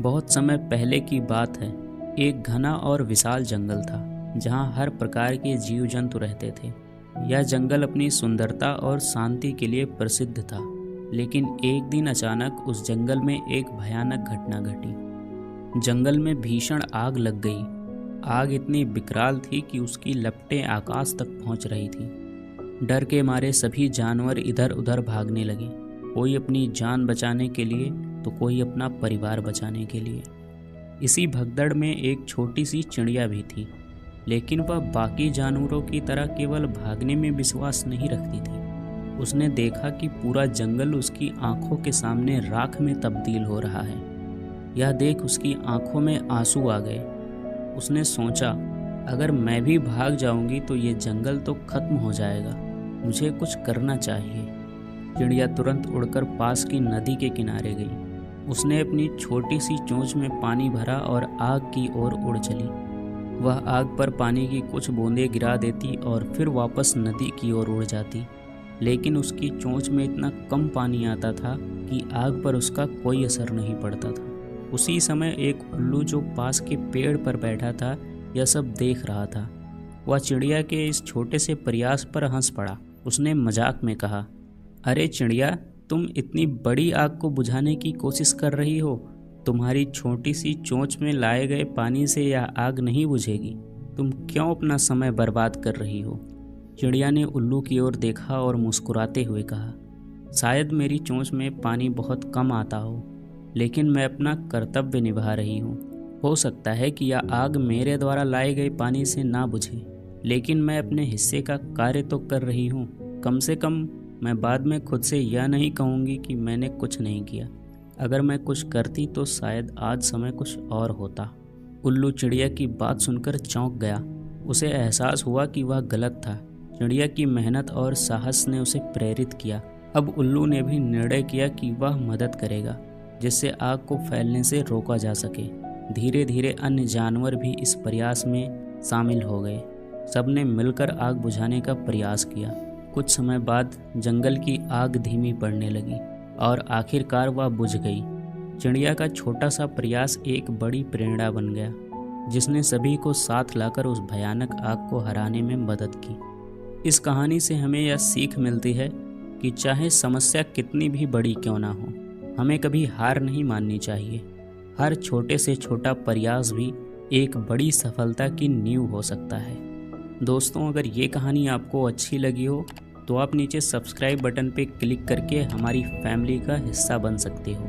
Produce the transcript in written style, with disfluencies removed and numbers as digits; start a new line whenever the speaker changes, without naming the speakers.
बहुत समय पहले की बात है। एक घना और विशाल जंगल था जहाँ हर प्रकार के जीव जंतु रहते थे। यह जंगल अपनी सुंदरता और शांति के लिए प्रसिद्ध था। लेकिन एक दिन अचानक उस जंगल में एक भयानक घटना घटी। जंगल में भीषण आग लग गई। आग इतनी विकराल थी कि उसकी लपटें आकाश तक पहुंच रही थी। डर के मारे सभी जानवर इधर उधर भागने लगे, कोई अपनी जान बचाने के लिए तो कोई अपना परिवार बचाने के लिए। इसी भगदड़ में एक छोटी सी चिड़िया भी थी, लेकिन वह बाकी जानवरों की तरह केवल भागने में विश्वास नहीं रखती थी। उसने देखा कि पूरा जंगल उसकी आंखों के सामने राख में तब्दील हो रहा है। यह देख उसकी आंखों में आंसू आ गए। उसने सोचा, अगर मैं भी भाग जाऊंगी तो ये जंगल तो खत्म हो जाएगा। मुझे कुछ करना चाहिए। चिड़िया तुरंत उड़कर पास की नदी के किनारे गई। उसने अपनी छोटी सी चोंच में पानी भरा और आग की ओर उड़ चली। वह आग पर पानी की कुछ बूंदें गिरा देती और फिर वापस नदी की ओर उड़ जाती। लेकिन उसकी चोंच में इतना कम पानी आता था कि आग पर उसका कोई असर नहीं पड़ता था। उसी समय एक उल्लू जो पास के पेड़ पर बैठा था, यह सब देख रहा था। वह चिड़िया के इस छोटे से प्रयास पर हंस पड़ा। उसने मजाक में कहा, अरे चिड़िया, तुम इतनी बड़ी आग को बुझाने की कोशिश कर रही हो। तुम्हारी छोटी सी चोंच में लाए गए पानी से यह आग नहीं बुझेगी। तुम क्यों अपना समय बर्बाद कर रही हो? चिड़िया ने उल्लू की ओर देखा और मुस्कुराते हुए कहा, शायद मेरी चोंच में पानी बहुत कम आता हो, लेकिन मैं अपना कर्तव्य निभा रही हूँ। हो सकता है कि यह आग मेरे द्वारा लाए गए पानी से ना बुझे, लेकिन मैं अपने हिस्से का कार्य तो कर रही हूँ। कम से कम मैं बाद में खुद से यह नहीं कहूँगी कि मैंने कुछ नहीं किया। अगर मैं कुछ करती तो शायद आज समय कुछ और होता। उल्लू चिड़िया की बात सुनकर चौंक गया। उसे एहसास हुआ कि वह गलत था। चिड़िया की मेहनत और साहस ने उसे प्रेरित किया। अब उल्लू ने भी निर्णय किया कि वह मदद करेगा, जिससे आग को फैलने से रोका जा सके। धीरे धीरे अन्य जानवर भी इस प्रयास में शामिल हो गए। सबने मिलकर आग बुझाने का प्रयास किया। कुछ समय बाद जंगल की आग धीमी पड़ने लगी और आखिरकार वह बुझ गई। चिड़िया का छोटा सा प्रयास एक बड़ी प्रेरणा बन गया, जिसने सभी को साथ लाकर उस भयानक आग को हराने में मदद की। इस कहानी से हमें यह सीख मिलती है कि चाहे समस्या कितनी भी बड़ी क्यों ना हो, हमें कभी हार नहीं माननी चाहिए। हर छोटे से छोटा प्रयास भी एक बड़ी सफलता की नींव हो सकता है। दोस्तों, अगर ये कहानी आपको अच्छी लगी हो तो आप नीचे सब्सक्राइब बटन पे क्लिक करके हमारी फैमिली का हिस्सा बन सकते हो।